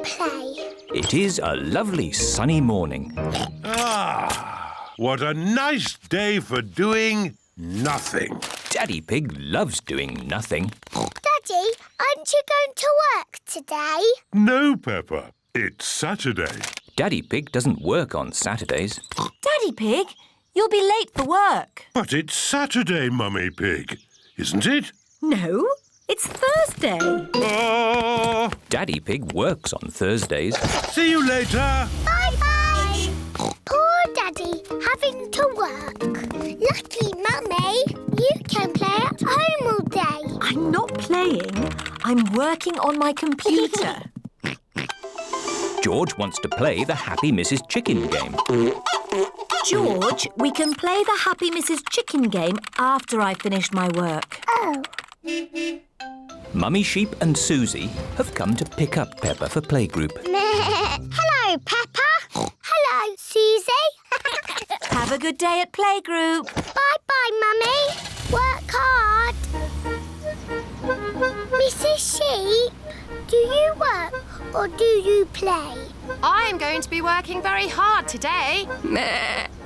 play. It is a lovely sunny morning. Ah, what a nice day for doing nothing. Daddy Pig loves doing nothing. Daddy, aren't you going to work today? No, Peppa. It's Saturday. Daddy Pig doesn't work on Saturdays. Daddy Pig, you'll be late for work. But it's Saturday, Mummy Pig, isn't it? No, it's Thursday. Oh! Daddy Pig works on Thursdays. See you later. Bye-bye. Poor Daddy having to work. Lucky Mummy, you can play at home all day. I'm not playing. I'm working on my computer. George wants to play the Happy Mrs. Chicken game. George, we can play the Happy Mrs. Chicken game after I finish my work. Oh. Mummy Sheep and Susie have come to pick up Peppa for playgroup. Hello, Peppa. Hello, Susie. Have a good day at playgroup. Bye-bye, Mummy. Work hard. Mrs. Sheep, do you work or do you play? I'm going to be working very hard today.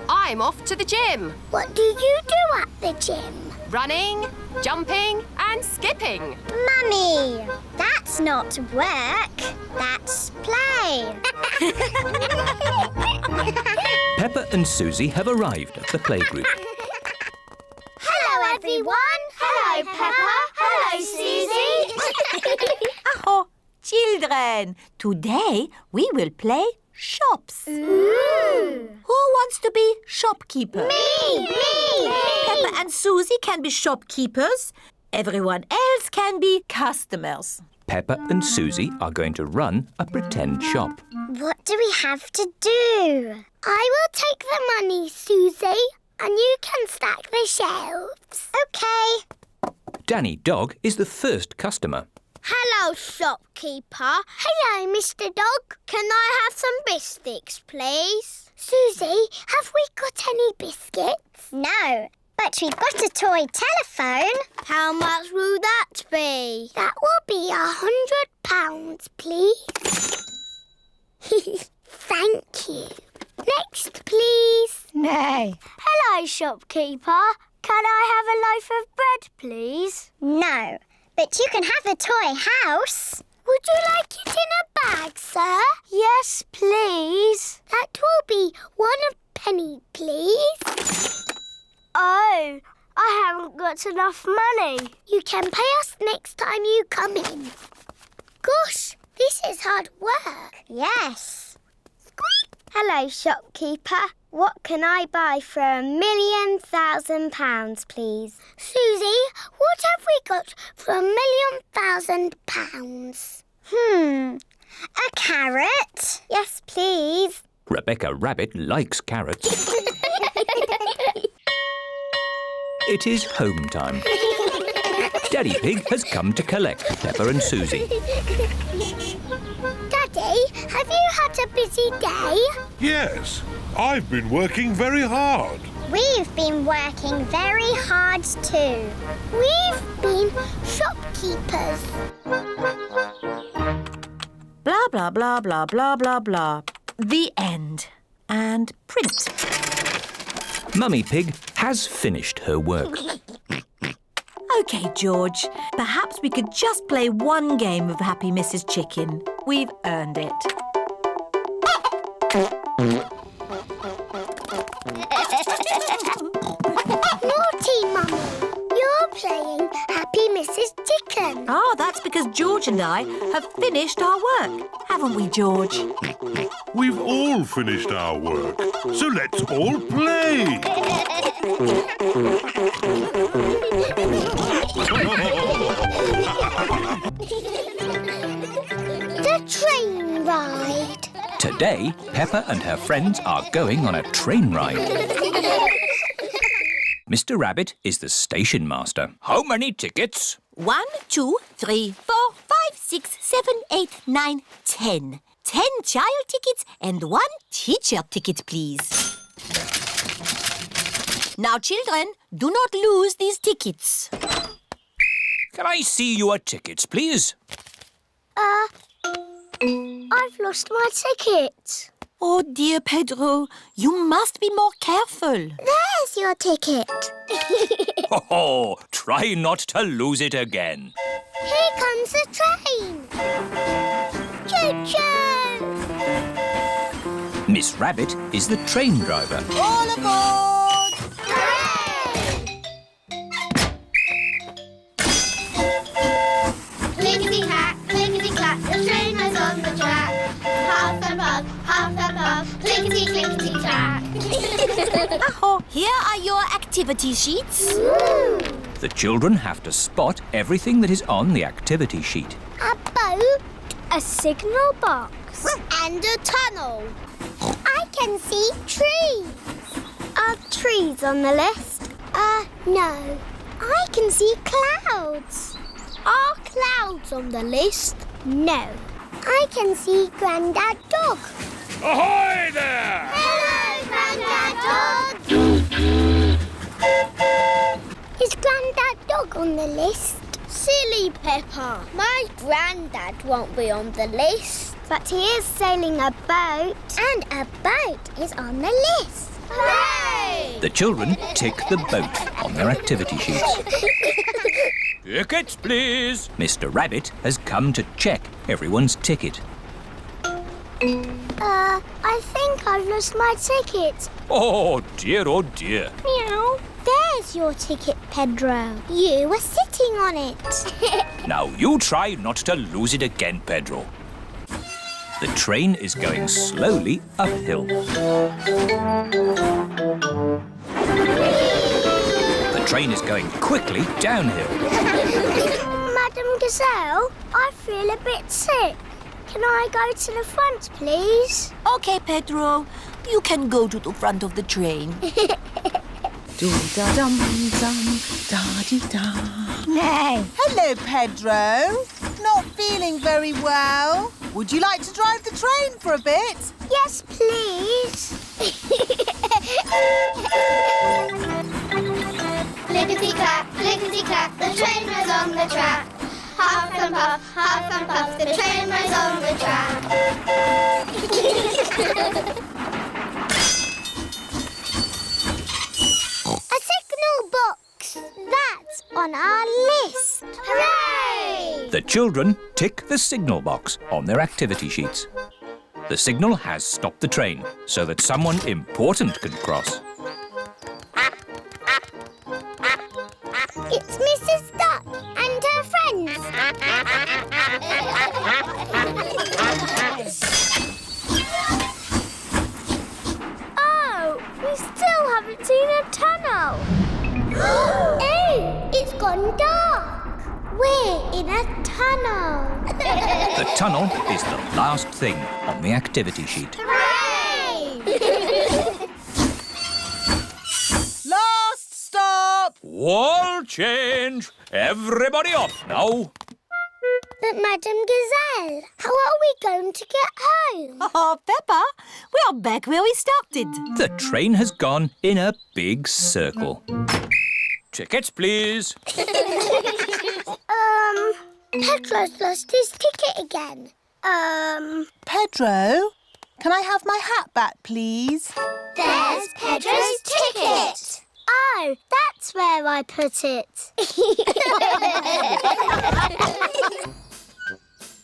I'm off to the gym. What do you do at the gym? Running, jumping and skipping. Mummy, that's not work. That's play. Peppa and Susie have arrived at the playgroup. Hello, everyone. Hello, Peppa. Hello, Susie. Oh, children, today we will play shops. Ooh. Who wants to be shopkeeper? Me. Peppa and Susie can be shopkeepers. Everyone else can be customers. Peppa and Susie are going to run a pretend shop. What do we have to do? I will take the money, Susie, and you can stack the shelves. OK. Danny Dog is the first customer. Hello, shopkeeper. Hello, Mr. Dog. Can I have some biscuits, please? Susie, have we got any biscuits? No, but we've got a toy telephone. How much will that be? That will be £100, please. Thank you. Next, please. No. Hello, shopkeeper. Can I have a loaf of bread, please? No, but you can have a toy house. Would you like it in a bag, sir? Yes, please. That will be £1, please. Oh, I haven't got enough money. You can pay us next time you come in. Gosh, this is hard work. Yes. Squeak. Hello, shopkeeper. What can I buy for £1,000,000, please? Susie, what have we got for £1,000,000? A carrot? Yes, please. Rebecca Rabbit likes carrots. It is home time. Daddy Pig has come to collect Peppa and Susie. Daddy, have you had a busy day? Yes, I've been working very hard. We've been working very hard too. We've been shopkeepers. Blah, blah, blah, blah, blah, blah, blah. The end. And print. Mummy Pig has finished her work. OK, George. Perhaps we could just play one game of Happy Mrs. Chicken. We've earned it. Naughty, Mummy. You're playing Happy Mrs. Chicken. Oh, that's because George and I have finished our work. Haven't we, George? We've all finished our work, so let's all play. The train ride. Today, Peppa and her friends are going on a train ride. Mr. Rabbit is the station master. How many tickets? 1, 2, 3, 4, 5, 6, 7, 8, 9, 10. 10 child tickets and 1 teacher ticket, please. Now, children, do not lose these tickets. Can I see your tickets, please? I've lost my ticket. Oh, dear Pedro, you must be more careful. There's your ticket. Oh, try not to lose it again. Here comes the train. Choo-choo! Miss Rabbit is the train driver. All aboard! Hooray! Clickety-clack, clickety-clack, the train is on the track. Half and puff, clickety-clickety-clack. Oh, here are your activity sheets. The children have to spot everything that is on the activity sheet. A boat, a signal box, and a tunnel. I can see trees. Are trees on the list? No. I can see clouds. Are clouds on the list? No. I can see Grandad Dog. Ahoy there! Hello, Grandad Dog. Is Grandad Dog on the list? Silly Peppa. My Grandad won't be on the list. But he is sailing a boat. And a boat is on the list. Hooray! The children tick the boat on their activity sheets. Tickets, please. Mr. Rabbit has come to check everyone's ticket. I think I've lost my ticket. Oh, dear, oh, dear. Meow. There's your ticket, Pedro. You were sitting on it. Now you try not to lose it again, Pedro. The train is going slowly uphill. The train is going quickly downhill. Madam Gazelle, I feel a bit sick. Can I go to the front, please? Okay, Pedro, you can go to the front of the train. Do-da-dum-dum-da-dee-da. No. Hello, Pedro. Not feeling very well. Would you like to drive the train for a bit? Yes, please. Clickety-clack, clickety-clack, the train is on the track. Half and puff, the train is on the track. A signal box. That's on our list. Hooray! The children tick the signal box on their activity sheets. The signal has stopped the train so that someone important can cross. It's Mrs. Duck and her friends. Oh, we still haven't seen a tunnel. Oh, it's gone dark. We're in a tunnel. The tunnel is the last thing on the activity sheet. Hooray! Last stop! Wall change! Everybody off now! But Madam Gazelle, how are we going to get home? Oh, Peppa, we are back where we started. The train has gone in a big circle. Tickets, please. Pedro's lost his ticket again. Pedro, can I have my hat back, please? There's Pedro's ticket. Oh, that's where I put it.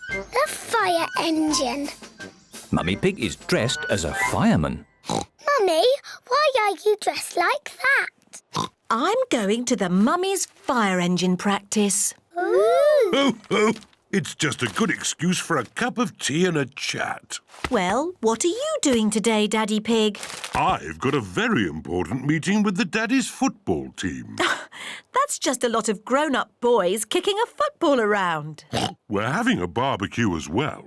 The fire engine. Mummy Pig is dressed as a fireman. Mummy, why are you dressed like that? I'm going to the mummy's fire engine practice. Ooh. Ho, ho! It's just a good excuse for a cup of tea and a chat. Well, what are you doing today, Daddy Pig? I've got a very important meeting with the Daddy's football team. That's just a lot of grown-up boys kicking a football around. We're having a barbecue as well.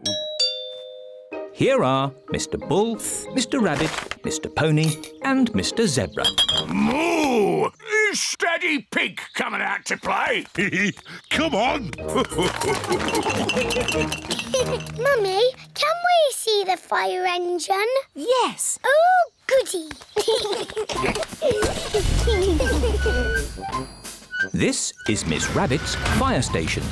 Here are Mr. Bull, Mr. Rabbit, Mr. Pony and Mr. Zebra. Moo! Is Daddy Pig coming out to play? Come on! Mummy, can we see the fire engine? Yes. Oh, goody. This is Miss Rabbit's fire station.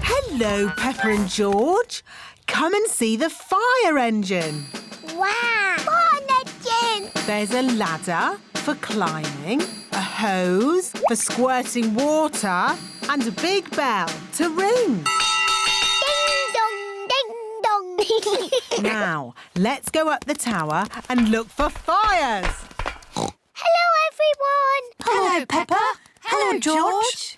Hello, Peppa and George. Come and see the fire engine. Wow! Fire engine! There's a ladder for climbing, a hose for squirting water, and a big bell to ring. Ding dong, ding dong. Now, let's go up the tower and look for fires. Hello, everyone. Hello, Peppa. Hello, George.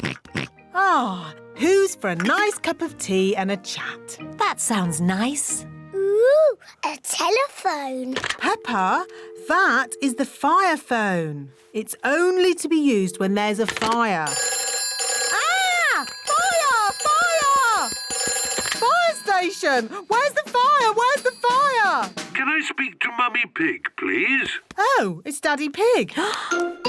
Ah, who's for a nice cup of tea and a chat? That sounds nice. Ooh, a telephone. Peppa, that is the fire phone. It's only to be used when there's a fire. Ah! Fire! Fire! Fire station! Where's the fire? Where's the fire? Can I speak to Mummy Pig, please? Oh, it's Daddy Pig.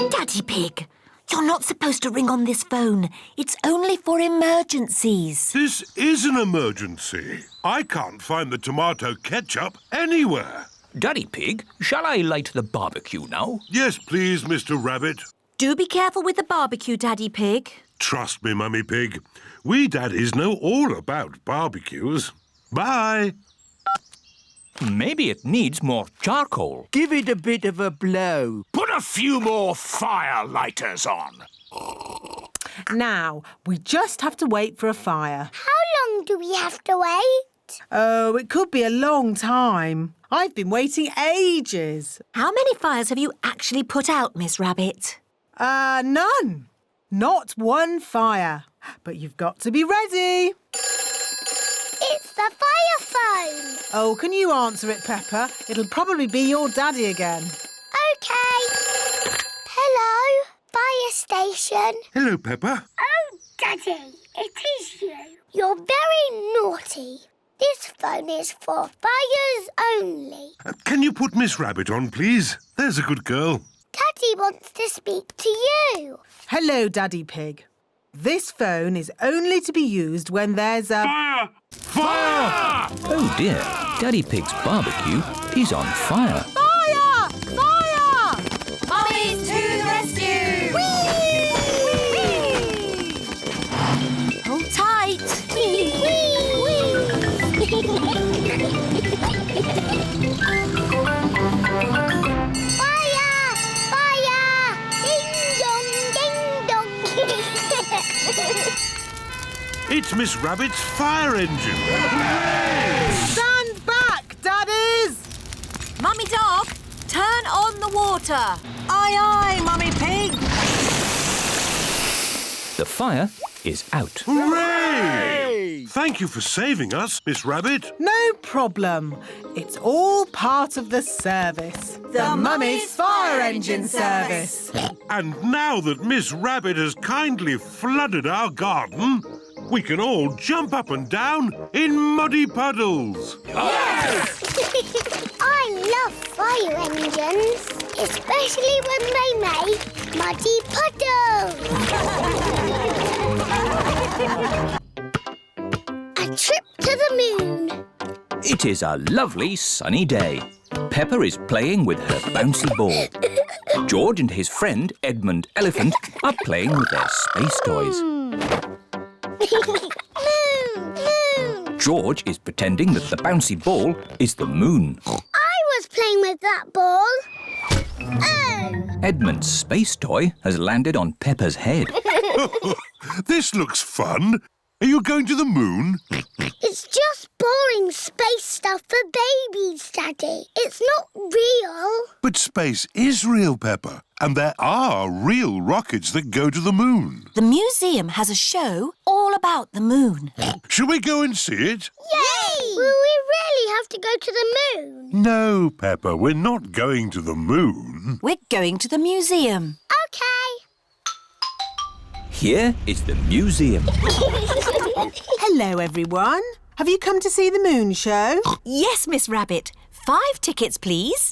Daddy Pig, you're not supposed to ring on this phone. It's only for emergencies. This is an emergency. I can't find the tomato ketchup anywhere. Daddy Pig, shall I light the barbecue now? Yes, please, Mr. Rabbit. Do be careful with the barbecue, Daddy Pig. Trust me, Mummy Pig. We daddies know all about barbecues. Bye. Maybe it needs more charcoal. Give it a bit of a blow. Put a few more fire lighters on. Now, we just have to wait for a fire. How long do we have to wait? Oh, it could be a long time. I've been waiting ages. How many fires have you actually put out, Miss Rabbit? None. Not one fire. But you've got to be ready. It's the fire phone. Oh, can you answer it, Peppa? It'll probably be your daddy again. OK. Hello, fire station. Hello, Peppa. Oh, Daddy, it is you. You're very naughty. This phone is for fires only. Can you put Miss Rabbit on, please? There's a good girl. Daddy wants to speak to you. Hello, Daddy Pig. This phone is only to be used when there's a... Fire! Fire! Oh dear, Daddy Pig's barbecue is on fire. Fire! Fire! Mummies to the rescue! Hold tight. Fire! Fire! Ding dong, ding dong. It's Miss Rabbit's fire engine. Stand back, Daddies! Mummy Dog, turn on the water. Aye, aye, Mummy Pig. The fire is out. Hooray! Thank you for saving us, Miss Rabbit. No problem. It's all part of the service. The Mummy's Fire Engine Service. And now that Miss Rabbit has kindly flooded our garden, we can all jump up and down in muddy puddles. I love fire engines, especially when they make muddy puddles. A trip to the moon. It is a lovely sunny day. Peppa is playing with her bouncy ball. George and his friend Edmund Elephant are playing with their space toys. Moon, moon. George is pretending that the bouncy ball is the moon. I was playing with that ball. Oh. Edmund's space toy has landed on Peppa's head. This looks fun. Are you going to the moon? It's just boring space stuff for babies, Daddy. It's not real. But space is real, Peppa. And there are real rockets that go to the moon. The museum has a show all about the moon. Shall we go and see it? Yay! Will we really have to go to the moon? No, Peppa, we're not going to the moon. We're going to the museum. OK. Here is the museum. Hello, everyone. Have you come to see the moon show? Yes, Miss Rabbit. 5 tickets, please.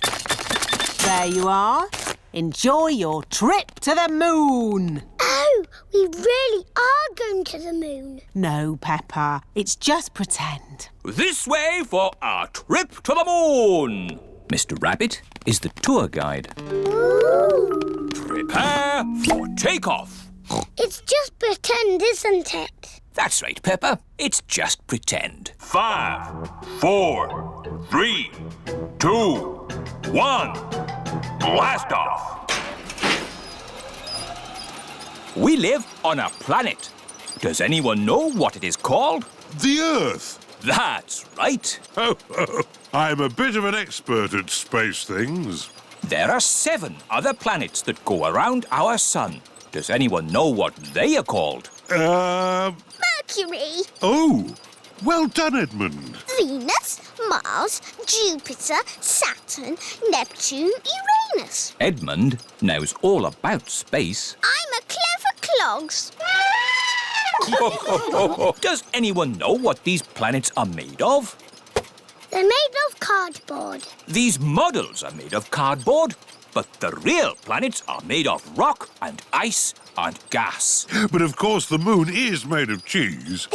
There you are. Enjoy your trip to the moon. Oh, we really are going to the moon. No, Peppa. It's just pretend. This way for our trip to the moon. Mr. Rabbit is the tour guide. Ooh. Prepare for takeoff. It's just pretend, isn't it? That's right, Peppa. It's just pretend. 5, 4, 3, 2, 1. Blast off! We live on a planet. Does anyone know what it is called? The Earth. That's right. Oh, I'm a bit of an expert at space things. There are 7 other planets that go around our sun. Does anyone know what they are called? Mercury, Oh, well done, Edmund. Venus, Mars, Jupiter, Saturn, Neptune, Uranus. Edmund knows all about space. I'm a clever clogs. Does anyone know what these planets are made of? They're made of cardboard. These models are made of cardboard, but the real planets are made of rock and ice and gas. But of course the moon is made of cheese.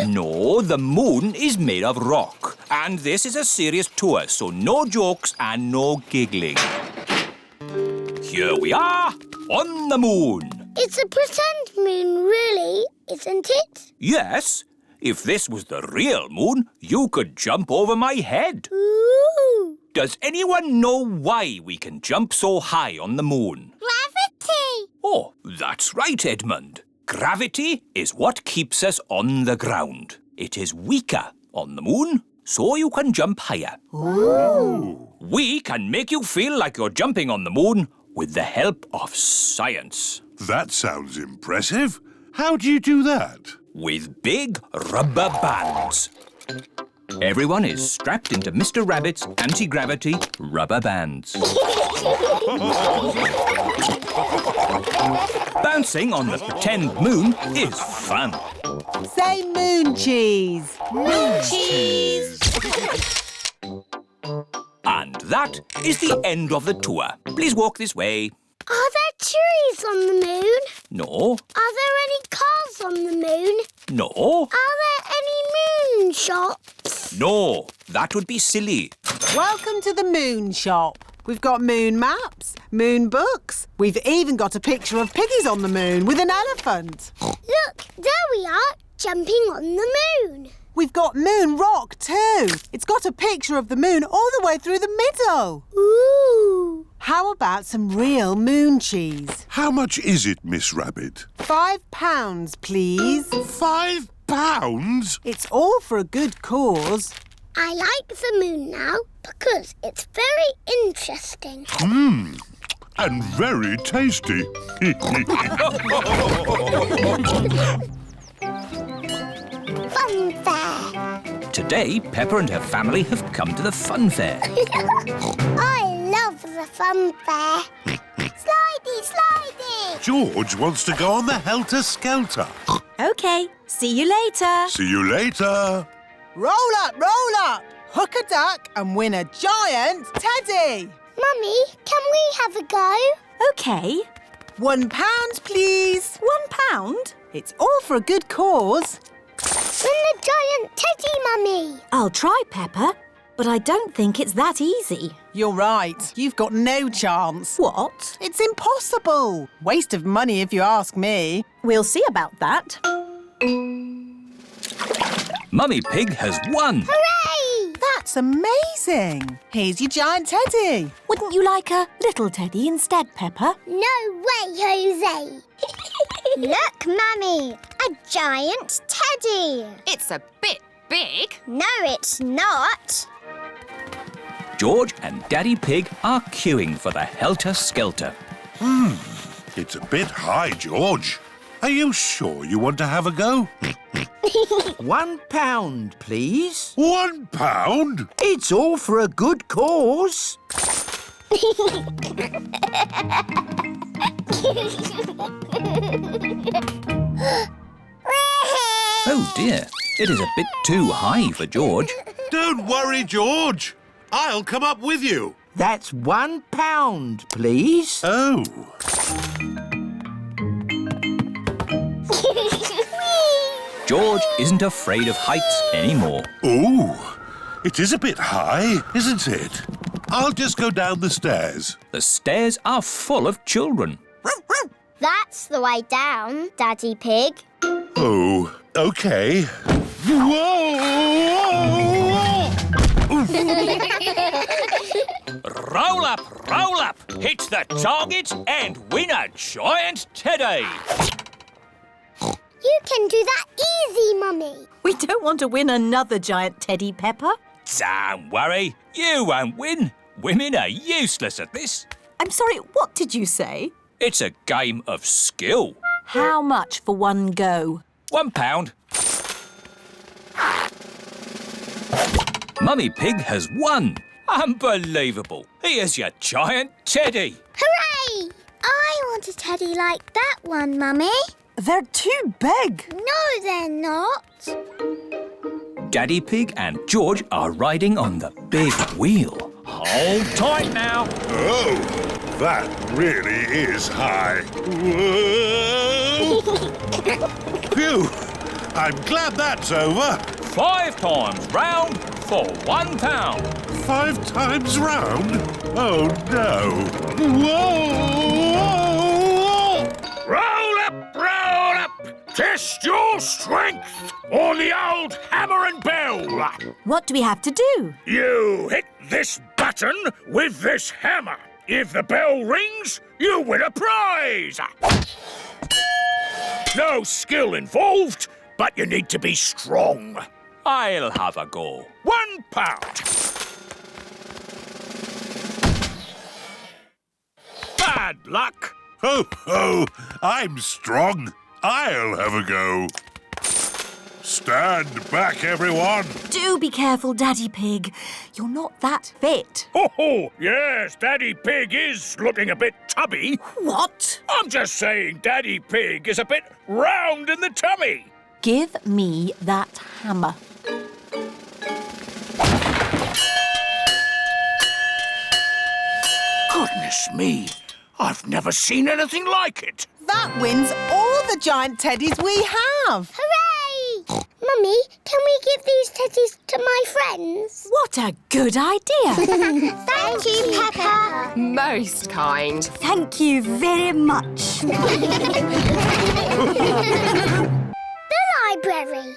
No, the moon is made of rock. And this is a serious tour, so no jokes and no giggling. Here we are, on the moon. It's a pretend moon, really, isn't it? Yes, if this was the real moon, you could jump over my head. Ooh! Does anyone know why we can jump so high on the moon? Gravity! Oh, that's right, Edmund. Gravity is what keeps us on the ground. It is weaker on the moon, so you can jump higher. Ooh! We can make you feel like you're jumping on the moon with the help of science. That sounds impressive. How do you do that? With big rubber bands. Everyone is strapped into Mr. Rabbit's anti-gravity rubber bands. Bouncing on the pretend moon is fun. Say moon cheese. Moon cheese! And that is the end of the tour. Please walk this way. Are there trees on the moon? No, Are there any cars on the moon? no, Are there any moon shops? no. That would be silly. Welcome to the moon shop. We've got moon maps, moon books. We've even got a picture of piggies on the moon with an elephant. Look, there we are, jumping on the moon. We've got moon rock too. It's got a picture of the moon all the way through the middle. Ooh! How about some real moon cheese? How much is it, Miss Rabbit? £5, please. £5? It's all for a good cause. I like the moon now because it's very interesting. And very tasty. Fun fair. Today, Peppa and her family have come to the fun fair. I love the fun fair. Slidey, slidey. George wants to go on the helter-skelter. OK, see you later. See you later. Roll up, hook a duck and win a giant teddy. Mummy, can we have a go? OK. £1, please. £1? It's all for a good cause. Win the giant teddy, Mummy. I'll try, Peppa, but I don't think it's that easy. You're right. You've got no chance. What? It's impossible. Waste of money if you ask me. We'll see about that. Mummy Pig has won. Hooray! That's amazing. Here's your giant teddy. Wouldn't you like a little teddy instead, Peppa? No way, Jose. Look, Mummy, a giant teddy. It's a bit big. No, it's not. George and Daddy Pig are queuing for the helter-skelter. It's a bit high, George. Are you sure you want to have a go? £1, please. £1? It's all for a good cause. Oh dear, it is a bit too high for George. Don't worry, George. I'll come up with you. That's £1, please. Oh. George isn't afraid of heights anymore. Ooh, it is a bit high, isn't it? I'll just go down the stairs. The stairs are full of children. That's the way down, Daddy Pig. Oh, OK. Roll up, hit the target and win a giant teddy. You can do that easy, Mummy. We don't want to win another giant teddy, Peppa. Don't worry, you won't win. Women are useless at this. I'm sorry, what did you say? It's a game of skill. How much for one go? £1. Mummy Pig has won. Unbelievable. Here's your giant teddy. Hooray! I want a teddy like that one, Mummy. They're too big. No, they're not. Daddy Pig and George are riding on the big wheel. Hold tight now. Oh, that really is high. Whoa! Phew! I'm glad that's over. 5 times round for £1. 5 times round? Oh, no. Whoa! Roll up, roll up! Test your strength on the old hammer and bell. What do we have to do? You hit this button with this hammer. If the bell rings, you win a prize. No skill involved, but you need to be strong. I'll have a go. £1. Bad luck. Ho, ho! I'm strong. I'll have a go. Stand back, everyone. Do be careful, Daddy Pig. You're not that fit. Oh, yes, Daddy Pig is looking a bit tubby. What? I'm just saying Daddy Pig is a bit round in the tummy. Give me that hammer. Goodness me, I've never seen anything like it. That wins all the giant teddies we have. Hooray! Mummy, can we give these teddies to my friends? What a good idea. Thank you, Peppa. Most kind. Thank you very much. The library.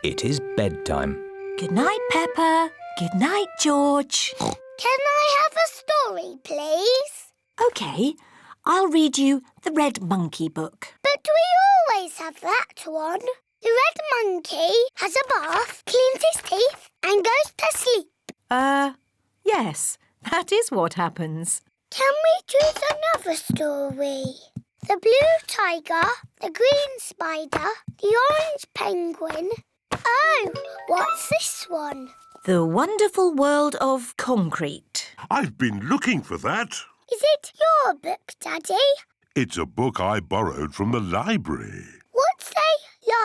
It is bedtime. Good night, Peppa. Good night, George. Can I have a story, please? OK, I'll read you the Red Monkey book. But we always have that one. The red monkey has a bath, cleans his teeth and goes to sleep. Yes, that is what happens. Can we choose another story? The blue tiger, the green spider, the orange penguin. Oh, what's this one? The Wonderful World of Concrete. I've been looking for that. Is it your book, Daddy? It's a book I borrowed from the library. What's a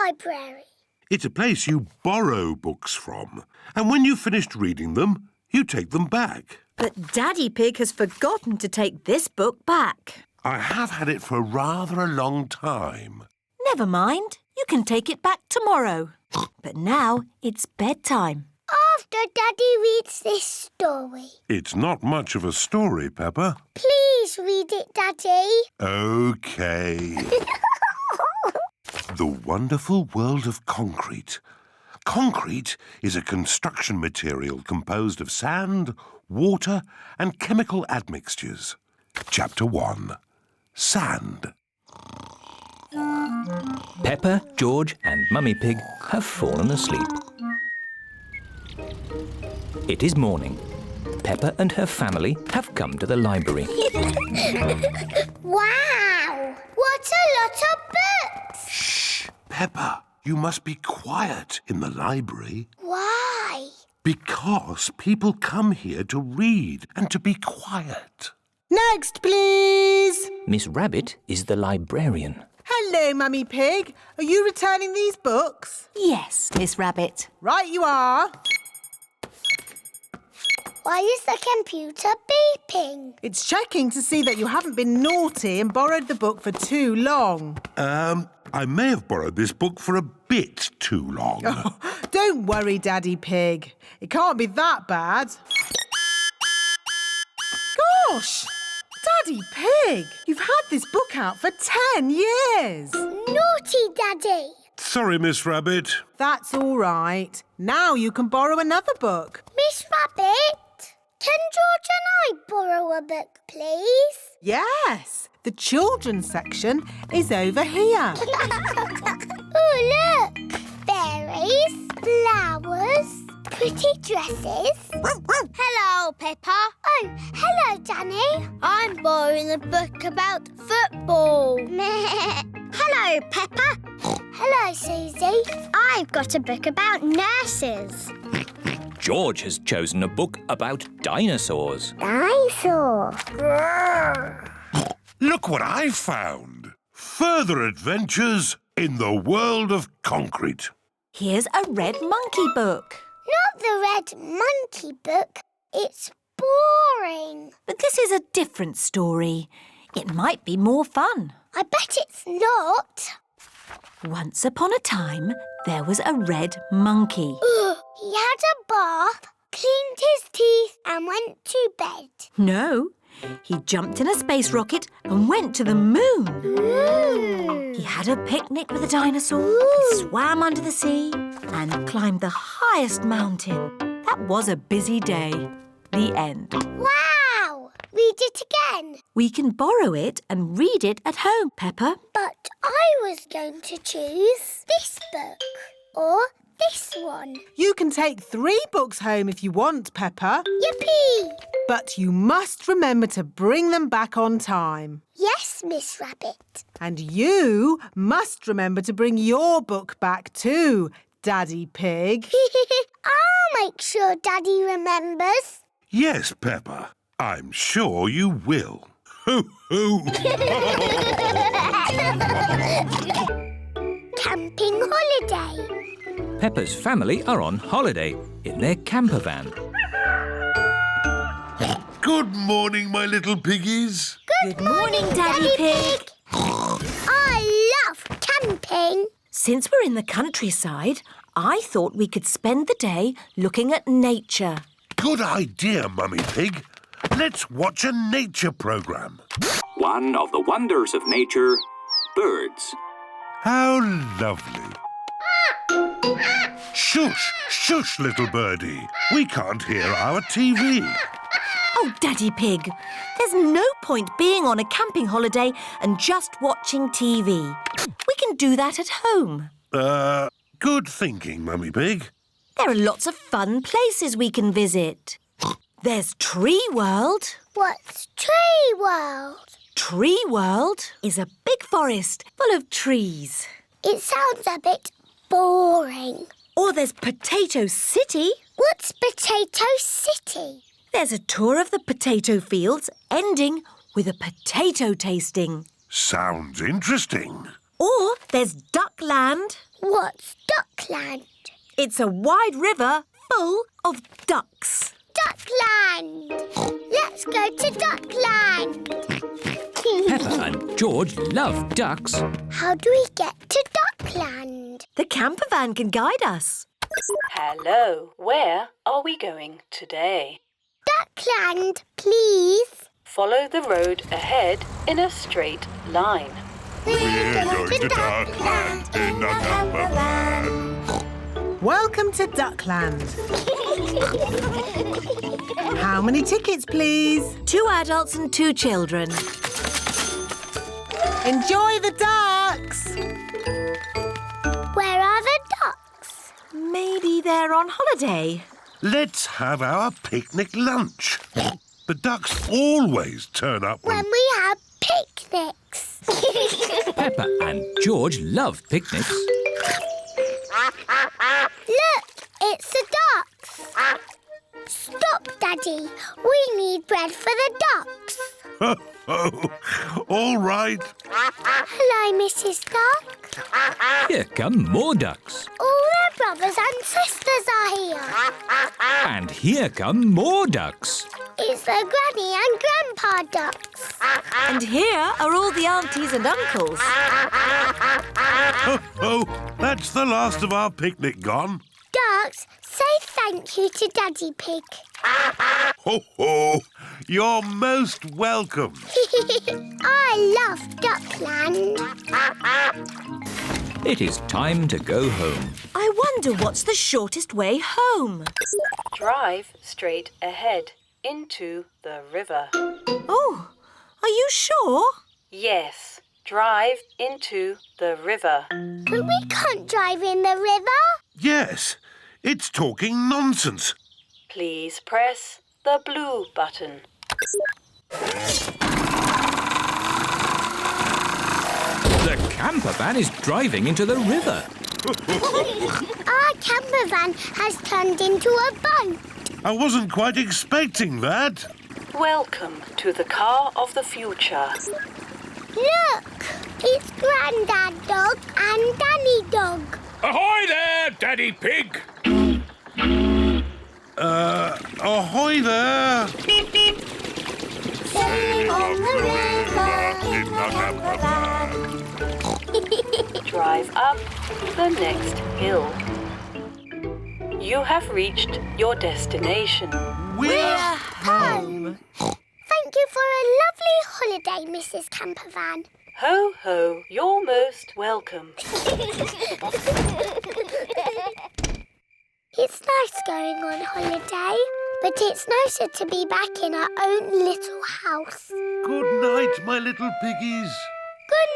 library? It's a place you borrow books from. And when you've finished reading them, you take them back. But Daddy Pig has forgotten to take this book back. I have had it for rather a long time. Never mind. You can take it back tomorrow. But now it's bedtime. After Daddy reads this story. It's not much of a story, Peppa. Please read it, Daddy. OK. The Wonderful World of Concrete. Concrete is a construction material composed of sand, water and chemical admixtures. Chapter 1. Sand. Peppa, George and Mummy Pig have fallen asleep. It is morning. Peppa and her family have come to the library. Wow! What a lot of books! Shh! Peppa, you must be quiet in the library. Why? Because people come here to read and to be quiet. Next, please. Miss Rabbit is the librarian. Hello, Mummy Pig. Are you returning these books? Yes, Miss Rabbit. Right you are. Why is the computer beeping? It's checking to see that you haven't been naughty and borrowed the book for too long. I may have borrowed this book for a bit too long. Oh, don't worry, Daddy Pig. It can't be that bad. Gosh! Daddy Pig, you've had this book out for 10 years. Naughty, Daddy. Sorry, Miss Rabbit. That's all right. Now you can borrow another book. Miss Rabbit, can George and I borrow a book, please? Yes, the children's section is over here. Oh, look! Berries, flowers, pretty dresses. Hello, Peppa. Oh, hello, Danny. I'm borrowing a book about football. Hello, Peppa. Hello, Susie. I've got a book about nurses. George has chosen a book about dinosaurs. Dinosaur. Look what I found. Further adventures in the world of concrete. Here's a red monkey book. Not the red monkey book. It's boring. But this is a different story. It might be more fun. I bet it's not. Once upon a time, there was a red monkey. He had a bath, cleaned his teeth and went to bed. No, he jumped in a space rocket and went to the moon. Ooh. He had a picnic with a dinosaur, he swam under the sea and climbed the highest mountain. That was a busy day. The end. Wow! Read it again. We can borrow it and read it at home, Peppa. But I was going to choose this book or this one. You can take 3 books home if you want, Peppa. Yippee! But you must remember to bring them back on time. Yes, Miss Rabbit. And you must remember to bring your book back too, Daddy Pig. I'll make sure Daddy remembers. Yes, Peppa. I'm sure you will. Hoo hoo! Camping holiday. Peppa's family are on holiday in their camper van. Good morning, my little piggies. Good morning, Daddy Pig. I love camping. Since we're in the countryside, I thought we could spend the day looking at nature. Good idea, Mummy Pig. Let's watch a nature programme. One of the wonders of nature, birds. How lovely. Shush, shush, little birdie. We can't hear our TV. Oh, Daddy Pig, there's no point being on a camping holiday and just watching TV. We can do that at home. Good thinking, Mummy Pig. There are lots of fun places we can visit. There's Tree World. What's Tree World? Tree World is a big forest full of trees. It sounds a bit boring. Or there's Potato City. What's Potato City? There's a tour of the potato fields ending with a potato tasting. Sounds interesting. Or there's Duckland. What's Duckland? It's a wide river full of ducks. Duckland! Let's go to Duckland! Peppa and George love ducks. How do we get to Duckland? The camper van can guide us. Hello, where are we going today? Duckland, please. Follow the road ahead in a straight line. We're going to Duckland in a camper van. Welcome to Duckland. How many tickets, please? 2 adults and 2 children. Enjoy the ducks. Where are the ducks? Maybe they're on holiday. Let's have our picnic lunch. The ducks always turn up When we have picnics. Peppa and George love picnics. Look, it's the ducks. Stop, Daddy. We need bread for the ducks. Oh, all right. Hello, Mrs. Duck. Here come more ducks. All their brothers and sisters are here. And here come more ducks. It's the Granny and Grandpa ducks. And here are all the aunties and uncles. Oh, that's the last of our picnic gone. Ducks, say thank you to Daddy Pig. Ho, ho. You're most welcome. I love Duckland. It is time to go home. I wonder what's the shortest way home. Drive straight ahead into the river. Oh, are you sure? Yes, drive into the river. But we can't drive in the river. Yes, it's talking nonsense. Please press the blue button. The camper van is driving into the river. Our camper van has turned into a boat. I wasn't quite expecting that. Welcome to the car of the future. Look, it's Grandad Dog and Danny Dog. Ahoy there, Daddy Pig! Ahoy there. Sailing on the river in the camper van. Drive up the next hill. You have reached your destination. We're home. Thank you for a lovely holiday, Mrs. Campervan. Ho, ho, you're most welcome. It's nice going on holiday, but it's nicer to be back in our own little house. Good night, my little piggies. Good